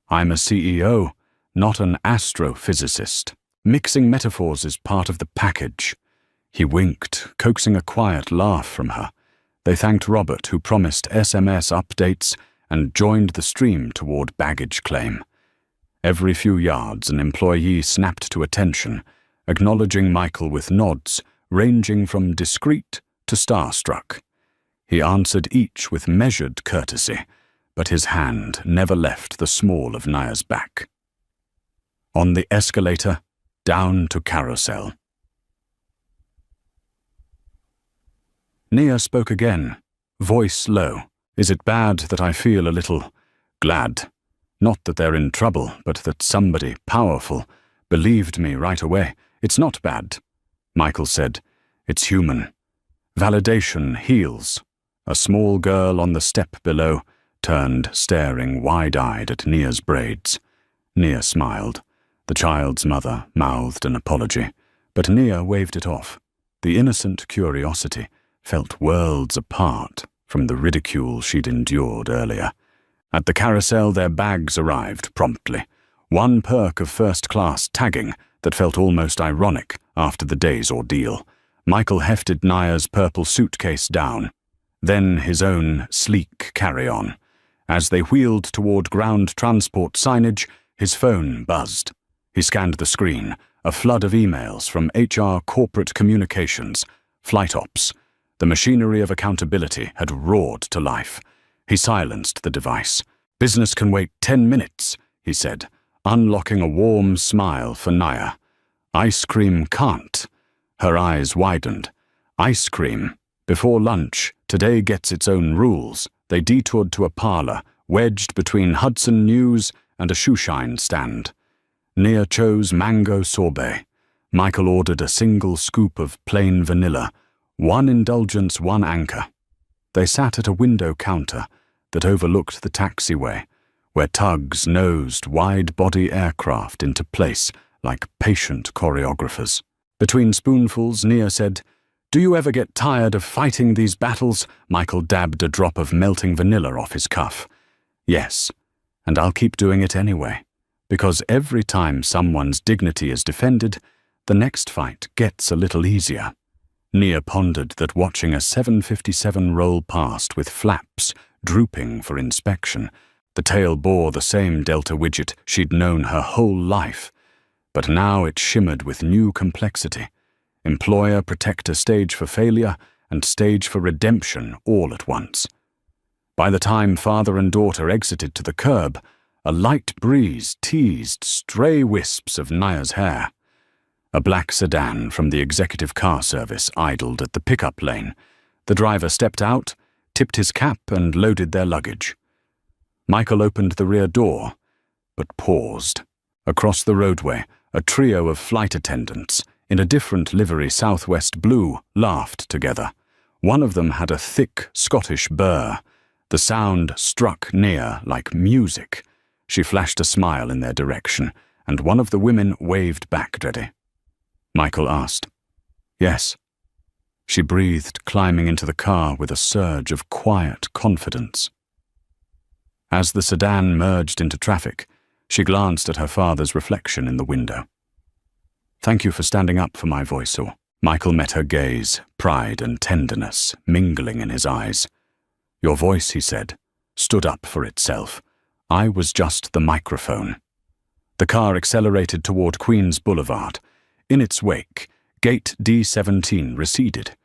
"I'm a CEO, not an astrophysicist. Mixing metaphors is part of the package." He winked, coaxing a quiet laugh from her. They thanked Robert, who promised SMS updates, and joined the stream toward baggage claim. Every few yards, an employee snapped to attention, acknowledging Michael with nods, ranging from discreet to starstruck. He answered each with measured courtesy, but his hand never left the small of Nia's back. On the escalator, down to carousel. Nia spoke again, voice low. "Is it bad that I feel a little glad? Not that they're in trouble, but that somebody powerful believed me right away. It's not bad," Michael said. "It's human. Validation heals." A small girl on the step below turned, staring wide-eyed at Nia's braids. Nia smiled. The child's mother mouthed an apology, but Nia waved it off. The innocent curiosity felt worlds apart from the ridicule she'd endured earlier. At the carousel, their bags arrived promptly. One perk of first-class tagging that felt almost ironic after the day's ordeal. Michael hefted Nia's purple suitcase down, then his own sleek carry-on. As they wheeled toward ground transport signage, his phone buzzed. He scanned the screen, a flood of emails from HR corporate communications, flight ops. The machinery of accountability had roared to life. He silenced the device. "Business can wait 10 minutes, he said, unlocking a warm smile for Nia. Ice cream can't. Her eyes widened. Ice cream. Before lunch, today gets its own rules. They detoured to a parlor, wedged between Hudson News and a shoeshine stand. Nia chose mango sorbet. Michael ordered a single scoop of plain vanilla. One indulgence, one anchor. They sat at a window counter that overlooked the taxiway, where tugs nosed wide-body aircraft into place like patient choreographers. Between spoonfuls, Nia said, "Do you ever get tired of fighting these battles?" Michael dabbed a drop of melting vanilla off his cuff. "Yes, and I'll keep doing it anyway, because every time someone's dignity is defended, the next fight gets a little easier." Nia pondered that watching a 757 roll past with flaps drooping for inspection, the tail bore the same Delta widget she'd known her whole life, but now it shimmered with new complexity. Employer-protector stage for failure and stage for redemption all at once. By the time father and daughter exited to the curb, a light breeze teased stray wisps of Nia's hair. A black sedan from the executive car service idled at the pickup lane. The driver stepped out, tipped his cap, and loaded their luggage. Michael opened the rear door, but paused. Across the roadway, a trio of flight attendants, in a different livery, Southwest blue, laughed together. One of them had a thick Scottish burr. The sound struck Nia like music. She flashed a smile in their direction, and one of the women waved back ready. Michael asked, "Yes." She breathed, climbing into the car with a surge of quiet confidence. As the sedan merged into traffic, she glanced at her father's reflection in the window. "Thank you for standing up for my voice, or..." Michael met her gaze, pride and tenderness mingling in his eyes. "Your voice," he said, "stood up for itself. I was just the microphone." The car accelerated toward Queens Boulevard. In its wake, Gate D17 receded.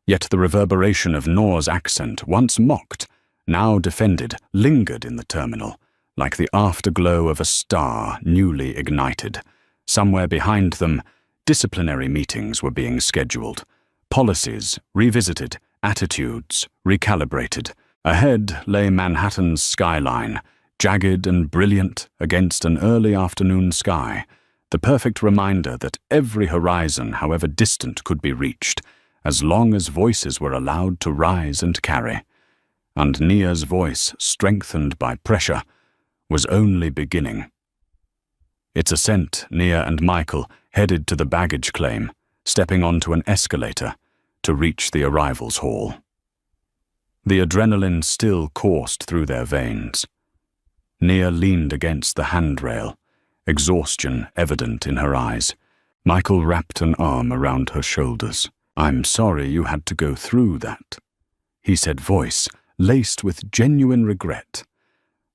Yet the reverberation of Noor's accent, once mocked, now defended, lingered in the terminal, like the afterglow of a star newly ignited. Somewhere behind them, disciplinary meetings were being scheduled. Policies revisited, attitudes recalibrated. Ahead lay Manhattan's skyline, jagged and brilliant against an early afternoon sky, the perfect reminder that every horizon, however distant, could be reached, as long as voices were allowed to rise and carry. And Nia's voice, strengthened by pressure, was only beginning. Its ascent, Nia and Michael headed to the baggage claim, stepping onto an escalator to reach the arrivals hall. The adrenaline still coursed through their veins. Nia leaned against the handrail, exhaustion evident in her eyes. Michael wrapped an arm around her shoulders. "I'm sorry you had to go through that," he said, voice laced with genuine regret.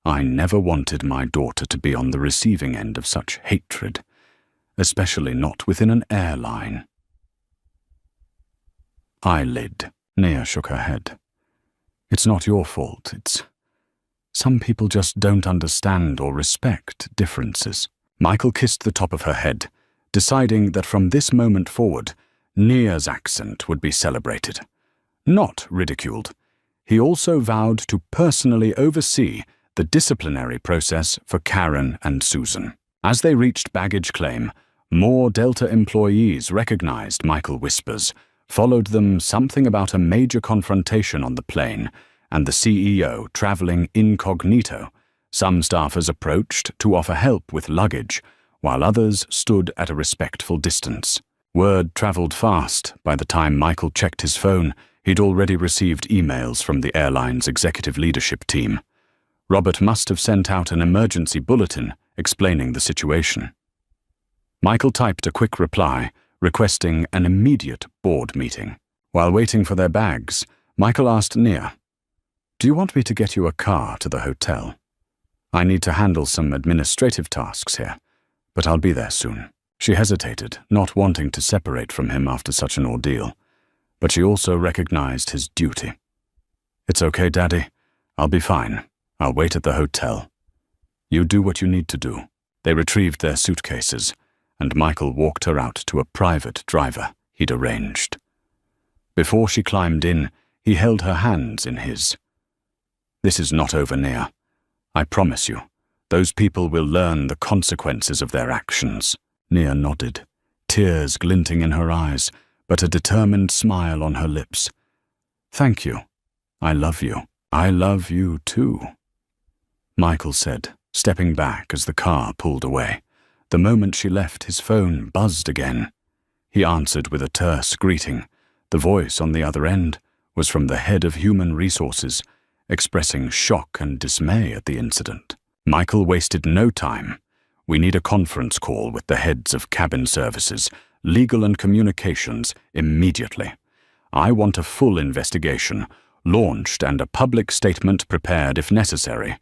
"I never wanted my daughter to be on the receiving end of such hatred, especially not within an airline." "Eyelid," Nia shook her head. "It's not your fault. Some people just don't understand or respect differences." Michael kissed the top of her head, deciding that from this moment forward, Nia's accent would be celebrated, not ridiculed. He also vowed to personally oversee the disciplinary process for Karen and Susan. As they reached baggage claim, more Delta employees recognized Michael Whispers, followed them something about a major confrontation on the plane, and the CEO traveling incognito. Some staffers approached to offer help with luggage, while others stood at a respectful distance. Word traveled fast. By the time Michael checked his phone, he'd already received emails from the airline's executive leadership team. Robert must have sent out an emergency bulletin explaining the situation. Michael typed a quick reply, requesting an immediate board meeting. While waiting for their bags, Michael asked Nia, "Do you want me to get you a car to the hotel? I need to handle some administrative tasks here, but I'll be there soon." She hesitated, not wanting to separate from him after such an ordeal, but she also recognized his duty. "It's okay, Daddy. I'll be fine. I'll wait at the hotel. You do what you need to do." They retrieved their suitcases, and Michael walked her out to a private driver he'd arranged. Before she climbed in, he held her hands in his. "This is not over, Nia. I promise you, those people will learn the consequences of their actions." Nia nodded, tears glinting in her eyes, but a determined smile on her lips. "Thank you. I love you. I love you too," Michael said, stepping back as the car pulled away. The moment she left, his phone buzzed again. He answered with a terse greeting. The voice on the other end was from the head of human resources, expressing shock and dismay at the incident. Michael wasted no time. "We need a conference call with the heads of cabin services, legal and communications immediately. I want a full investigation launched and a public statement prepared if necessary.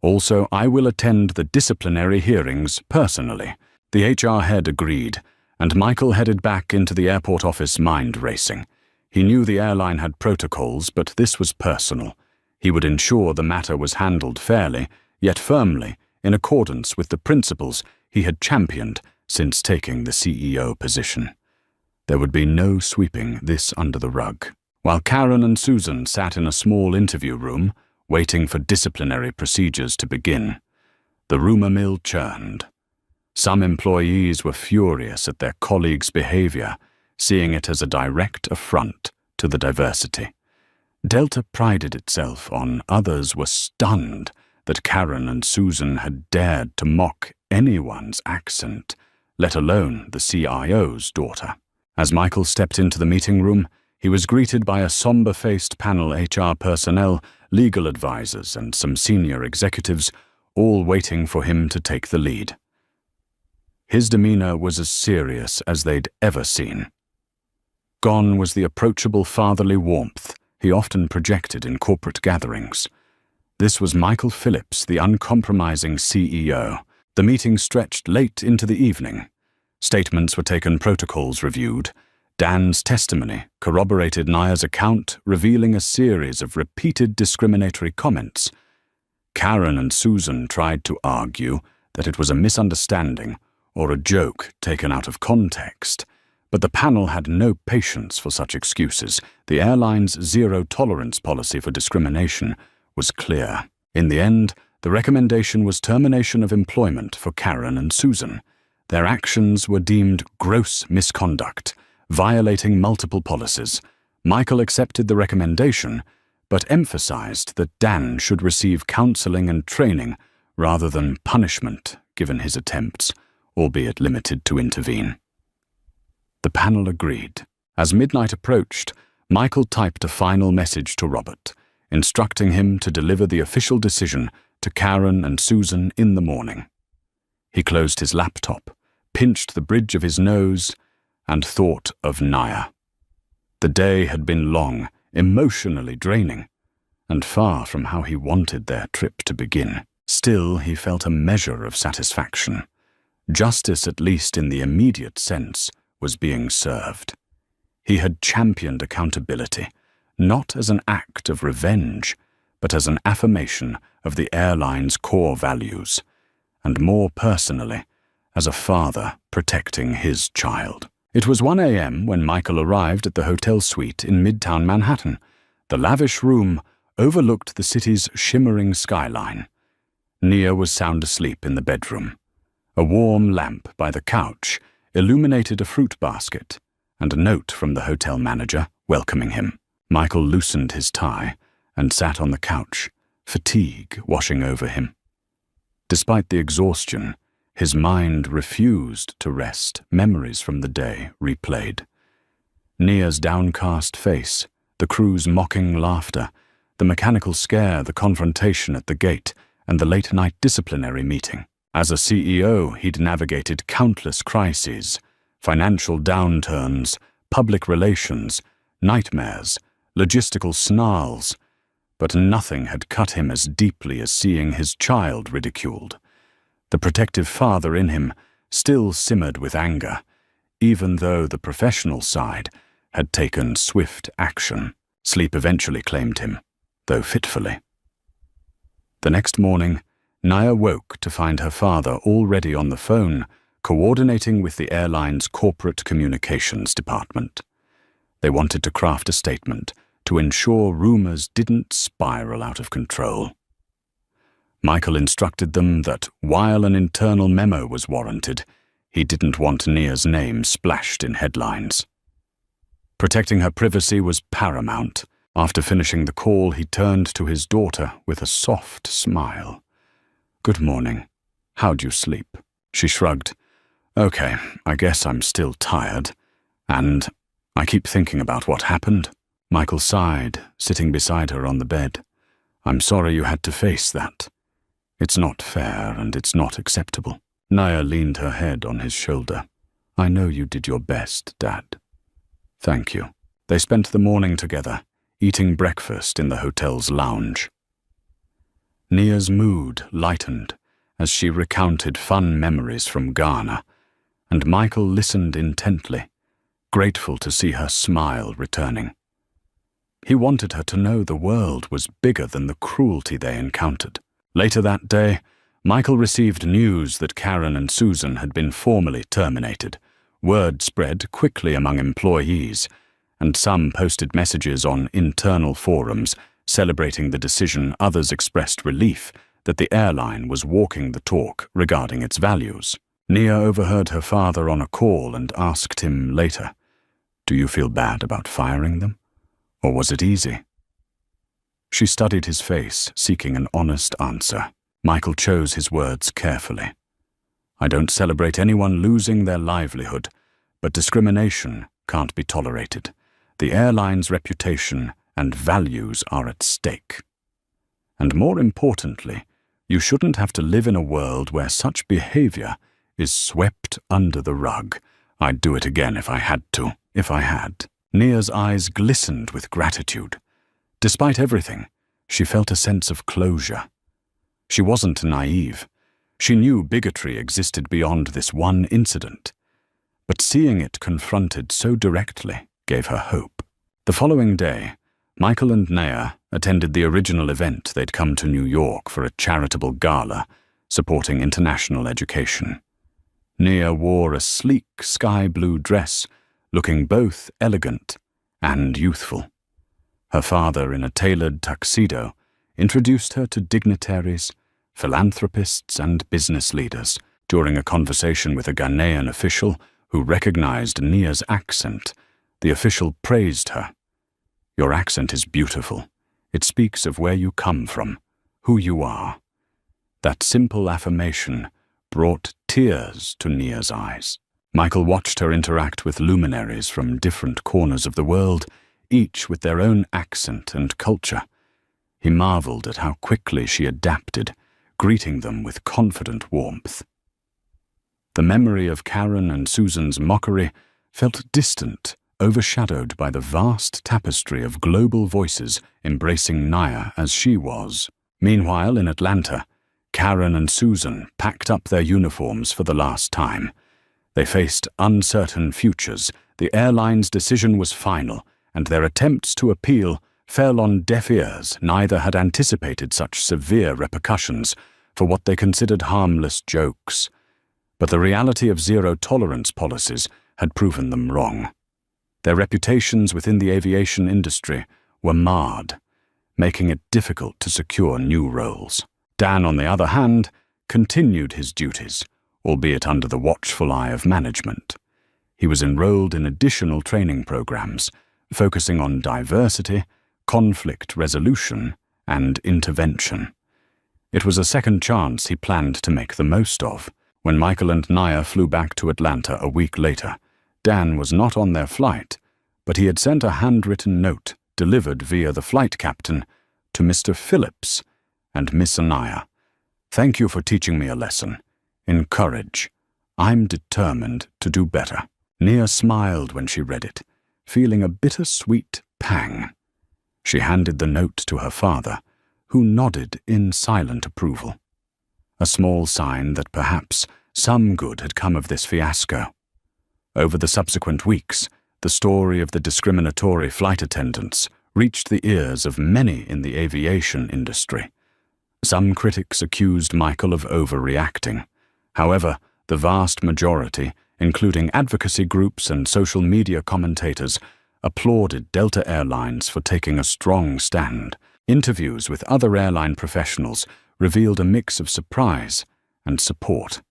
Also, I will attend the disciplinary hearings personally." The HR head agreed, and Michael headed back into the airport office, mind racing. He knew the airline had protocols, but this was personal. He would ensure the matter was handled fairly, yet firmly, in accordance with the principles he had championed since taking the CEO position. There would be no sweeping this under the rug. While Karen and Susan sat in a small interview room, waiting for disciplinary procedures to begin, the rumor mill churned. Some employees were furious at their colleagues' behavior, seeing it as a direct affront to the diversity. Delta prided itself on. Others were stunned that Karen and Susan had dared to mock anyone's accent, let alone the CIO's daughter. As Michael stepped into the meeting room, he was greeted by a somber-faced panel HR personnel, legal advisors, and some senior executives, all waiting for him to take the lead. His demeanor was as serious as they'd ever seen. Gone was the approachable fatherly warmth he often projected in corporate gatherings. This was Michael Phillips, the uncompromising CEO. The meeting stretched late into the evening. Statements were taken, protocols reviewed. Dan's testimony corroborated Nia's account, revealing a series of repeated discriminatory comments. Karen and Susan tried to argue that it was a misunderstanding or a joke taken out of context, but the panel had no patience for such excuses. The airline's zero-tolerance policy for discrimination was clear. In the end, the recommendation was termination of employment for Karen and Susan. Their actions were deemed gross misconduct, violating multiple policies. Michael accepted the recommendation, but emphasized that Dan should receive counseling and training rather than punishment, given his attempts, albeit limited, to intervene. The panel agreed. As midnight approached, Michael typed a final message to Robert, instructing him to deliver the official decision to Karen and Susan in the morning. He closed his laptop, pinched the bridge of his nose, and thought of Nia. The day had been long, emotionally draining, and far from how he wanted their trip to begin. Still, he felt a measure of satisfaction. Justice, at least in the immediate sense, was being served. He had championed accountability, not as an act of revenge, but as an affirmation of the airline's core values, and more personally, as a father protecting his child. It was 1 a.m. when Michael arrived at the hotel suite in Midtown Manhattan. The lavish room overlooked the city's shimmering skyline. Nia was sound asleep in the bedroom. A warm lamp by the couch illuminated a fruit basket and a note from the hotel manager welcoming him. Michael loosened his tie and sat on the couch, fatigue washing over him. Despite the exhaustion, his mind refused to rest. Memories from the day replayed. Nia's downcast face, the crew's mocking laughter, the mechanical scare, the confrontation at the gate, and the late-night disciplinary meeting. As a CEO, he'd navigated countless crises, financial downturns, public relations, nightmares, logistical snarls, but nothing had cut him as deeply as seeing his child ridiculed. The protective father in him still simmered with anger, even though the professional side had taken swift action. Sleep eventually claimed him, though fitfully. The next morning, Nia woke to find her father already on the phone, coordinating with the airline's corporate communications department. They wanted to craft a statement to ensure rumors didn't spiral out of control. Michael instructed them that while an internal memo was warranted, he didn't want Nia's name splashed in headlines. Protecting her privacy was paramount. After finishing the call, he turned to his daughter with a soft smile. "Good morning. How'd you sleep?" She shrugged. "Okay, I guess I'm still tired. And I keep thinking about what happened." Michael sighed, sitting beside her on the bed. "I'm sorry you had to face that. It's not fair and it's not acceptable." Nia leaned her head on his shoulder. "I know you did your best, Dad." "Thank you." They spent the morning together, eating breakfast in the hotel's lounge. Nia's mood lightened as she recounted fun memories from Ghana, and Michael listened intently, grateful to see her smile returning. He wanted her to know the world was bigger than the cruelty they encountered. Later that day, Michael received news that Karen and Susan had been formally terminated. Word spread quickly among employees, and some posted messages on internal forums celebrating the decision. Others expressed relief that the airline was walking the talk regarding its values. Nia overheard her father on a call and asked him later, "Do you feel bad about firing them? Or was it easy?" She studied his face, seeking an honest answer. Michael chose his words carefully. "I don't celebrate anyone losing their livelihood, but discrimination can't be tolerated. The airline's reputation and values are at stake. And more importantly, you shouldn't have to live in a world where such behavior is swept under the rug. I'd do it again if I had to, if I had." Nia's eyes glistened with gratitude. Despite everything, she felt a sense of closure. She wasn't naive. She knew bigotry existed beyond this one incident. But seeing it confronted so directly gave her hope. The following day, Michael and Nia attended the original event. They'd come to New York for a charitable gala supporting international education. Nia wore a sleek sky blue dress, looking both elegant and youthful. Her father, in a tailored tuxedo, introduced her to dignitaries, philanthropists, and business leaders. During a conversation with a Ghanaian official who recognized Nia's accent, the official praised her. "Your accent is beautiful. It speaks of where you come from, who you are." That simple affirmation brought tears to Nia's eyes. Michael watched her interact with luminaries from different corners of the world, each with their own accent and culture. He marveled at how quickly she adapted, greeting them with confident warmth. The memory of Karen and Susan's mockery felt distant, overshadowed by the vast tapestry of global voices embracing Nia as she was. Meanwhile, in Atlanta, Karen and Susan packed up their uniforms for the last time. They faced uncertain futures. The airline's decision was final, and their attempts to appeal fell on deaf ears. Neither had anticipated such severe repercussions for what they considered harmless jokes. But the reality of zero-tolerance policies had proven them wrong. Their reputations within the aviation industry were marred, making it difficult to secure new roles. Dan, on the other hand, continued his duties, albeit under the watchful eye of management. He was enrolled in additional training programs, focusing on diversity, conflict resolution, and intervention. It was a second chance he planned to make the most of. When Michael and Nia flew back to Atlanta a week later, Dan was not on their flight, but he had sent a handwritten note, delivered via the flight captain, to Mr. Phillips and Miss Nia. "Thank you for teaching me a lesson. Encourage. I'm determined to do better." Nia smiled when she read it, feeling a bittersweet pang. She handed the note to her father, who nodded in silent approval. A small sign that perhaps some good had come of this fiasco. Over the subsequent weeks, the story of the discriminatory flight attendants reached the ears of many in the aviation industry. Some critics accused Michael of overreacting. However, The vast majority, including advocacy groups and social media commentators, applauded Delta Airlines for taking a strong stand. Interviews with other airline professionals revealed a mix of surprise and support.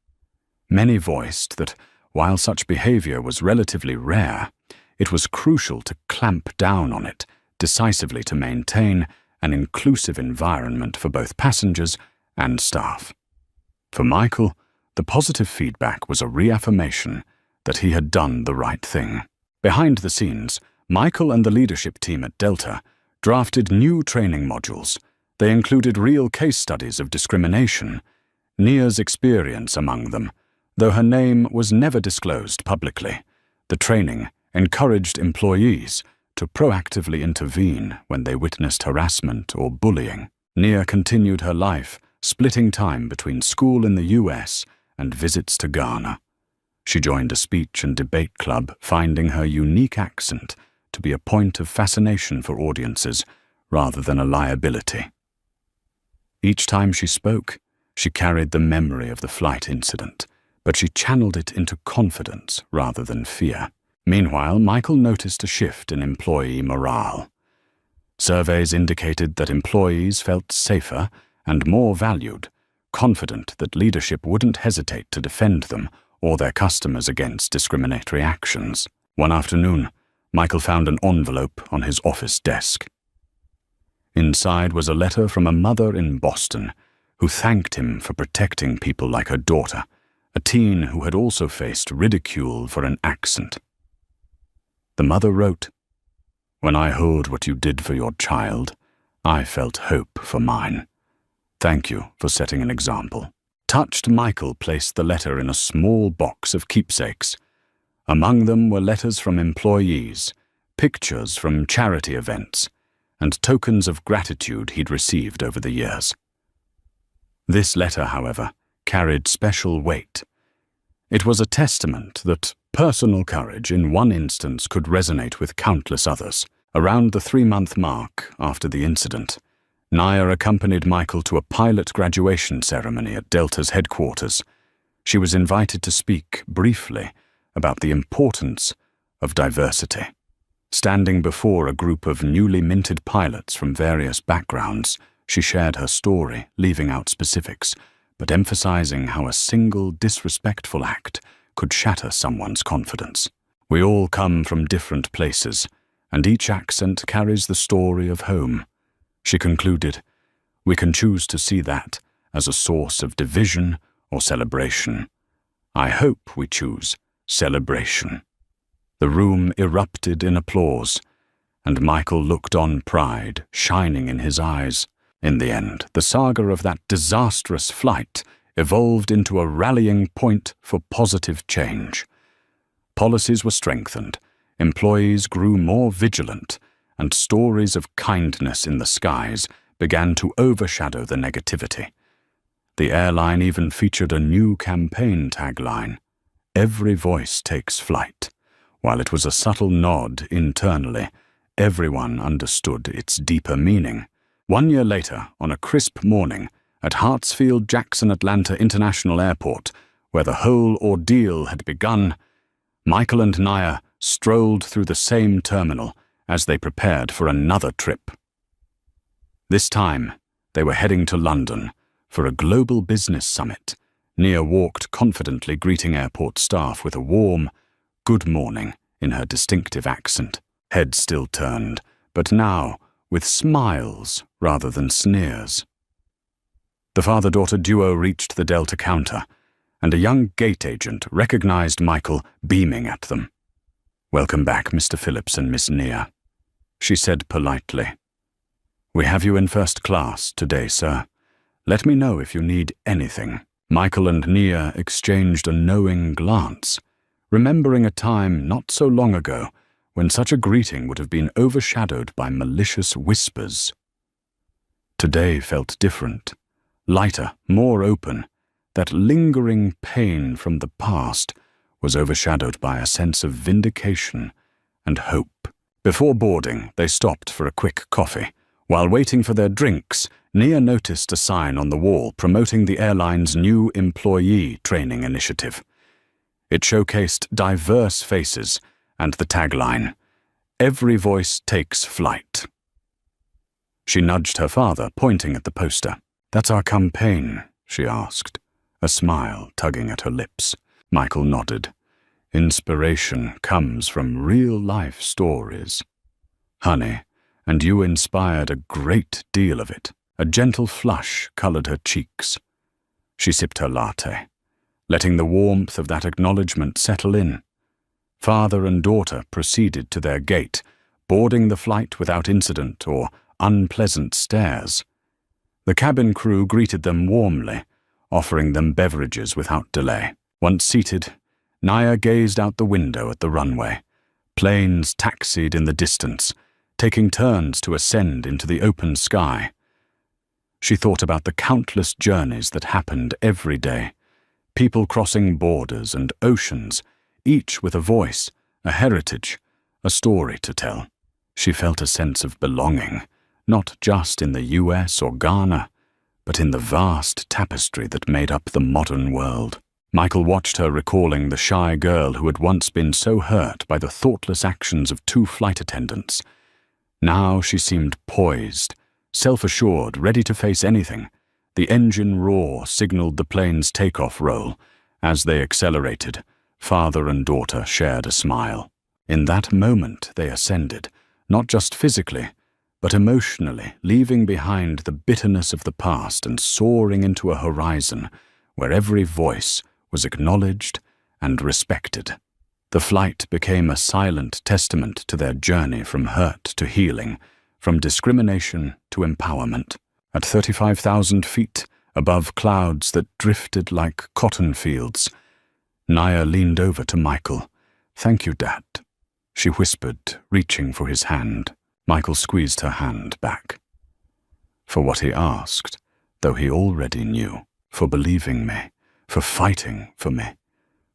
Many voiced that, while such behavior was relatively rare, it was crucial to clamp down on it decisively to maintain an inclusive environment for both passengers and staff. For Michael, the positive feedback was a reaffirmation that he had done the right thing. Behind the scenes, Michael and the leadership team at Delta drafted new training modules. They included real case studies of discrimination, Nia's experience among them, though her name was never disclosed publicly. The training encouraged employees to proactively intervene when they witnessed harassment or bullying. Nia continued her life, splitting time between school in the US and visits to Ghana. She joined a speech and debate club, finding her unique accent to be a point of fascination for audiences rather than a liability. Each time she spoke, she carried the memory of the flight incident, but she channeled it into confidence rather than fear. Meanwhile, Michael noticed a shift in employee morale. Surveys indicated that employees felt safer and more valued, confident that leadership wouldn't hesitate to defend them or their customers against discriminatory actions. One afternoon, Michael found an envelope on his office desk. Inside was a letter from a mother in Boston who thanked him for protecting people like her daughter, a teen who had also faced ridicule for an accent. The mother wrote, "When I heard what you did for your child, I felt hope for mine. Thank you for setting an example." Touched, Michael placed the letter in a small box of keepsakes. Among them were letters from employees, pictures from charity events, and tokens of gratitude he'd received over the years. This letter, however, carried special weight. It was a testament that personal courage in one instance could resonate with countless others. Around the 3-month mark after the incident, Nia accompanied Michael to a pilot graduation ceremony at Delta's headquarters. She was invited to speak briefly about the importance of diversity. Standing before a group of newly minted pilots from various backgrounds, she shared her story, leaving out specifics, but emphasizing how a single disrespectful act could shatter someone's confidence. We all come from different places, and each accent carries the story of home. She concluded, "We can choose to see that as a source of division or celebration. I hope we choose celebration." The room erupted in applause, and Michael looked on, pride shining in his eyes. In the end, the saga of that disastrous flight evolved into a rallying point for positive change. Policies were strengthened, employees grew more vigilant, and stories of kindness in the skies began to overshadow the negativity. The airline even featured a new campaign tagline, "Every voice takes flight." While it was a subtle nod internally, everyone understood its deeper meaning. 1 year later, on a crisp morning, at Hartsfield-Jackson Atlanta International Airport, where the whole ordeal had begun, Michael and Nia strolled through the same terminal as they prepared for another trip. This time, they were heading to London for a global business summit. Nia walked confidently, greeting airport staff with a warm "good morning" in her distinctive accent. Head still turned, but now with smiles rather than sneers. The father-daughter duo reached the Delta counter, and a young gate agent recognized Michael beaming at them. "Welcome back, Mr. Phillips and Miss Nia," she said politely. "We have you in first class today, sir. Let me know if you need anything." Michael and Nia exchanged a knowing glance, remembering a time not so long ago when such a greeting would have been overshadowed by malicious whispers. Today felt different, lighter, more open. That lingering pain from the past was overshadowed by a sense of vindication and hope. Before boarding, they stopped for a quick coffee. While waiting for their drinks, Nia noticed a sign on the wall promoting the airline's new employee training initiative. It showcased diverse faces and the tagline, "Every voice takes flight." She nudged her father, pointing at the poster. "That's our campaign," she asked, a smile tugging at her lips. Michael nodded. "Inspiration comes from real-life stories." "Honey, and you inspired a great deal of it." A gentle flush colored her cheeks. She sipped her latte, letting the warmth of that acknowledgement settle in. Father and daughter proceeded to their gate, boarding the flight without incident or unpleasant stares. The cabin crew greeted them warmly, offering them beverages without delay. Once seated, Nia gazed out the window at the runway. Planes taxied in the distance, taking turns to ascend into the open sky. She thought about the countless journeys that happened every day, people crossing borders and oceans, each with a voice, a heritage, a story to tell. She felt a sense of belonging, not just in the US or Ghana, but in the vast tapestry that made up the modern world. Michael watched her, recalling the shy girl who had once been so hurt by the thoughtless actions of 2 flight attendants. Now she seemed poised, self-assured, ready to face anything. The engine roar signaled the plane's takeoff roll. As they accelerated, father and daughter shared a smile. In that moment they ascended, not just physically, but emotionally, leaving behind the bitterness of the past and soaring into a horizon where every voice was acknowledged and respected. The flight became a silent testament to their journey from hurt to healing, from discrimination to empowerment. At 35,000 feet, above clouds that drifted like cotton fields, Nia leaned over to Michael. "Thank you, Dad," she whispered, reaching for his hand. Michael squeezed her hand back. For what he asked, though he already knew, for believing me, for fighting for me,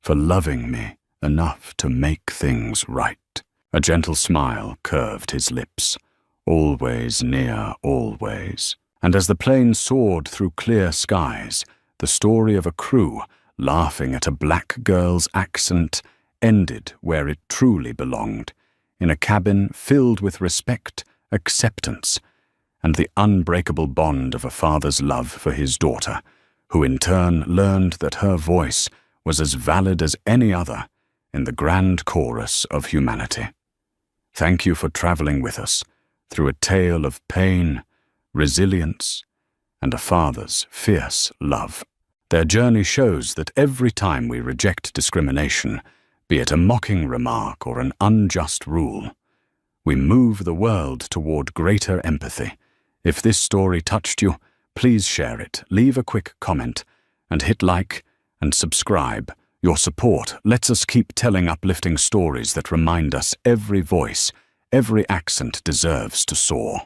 for loving me enough to make things right. A gentle smile curved his lips. Always near, always. And as the plane soared through clear skies, the story of a crew laughing at a black girl's accent ended where it truly belonged, in a cabin filled with respect, acceptance, and the unbreakable bond of a father's love for his daughter, who in turn learned that her voice was as valid as any other in the grand chorus of humanity. Thank you for traveling with us through a tale of pain, resilience, and a father's fierce love. Their journey shows that every time we reject discrimination, be it a mocking remark or an unjust rule, we move the world toward greater empathy. If this story touched you, please share it, leave a quick comment, and hit like and subscribe. Your support lets us keep telling uplifting stories that remind us every voice, every accent deserves to soar.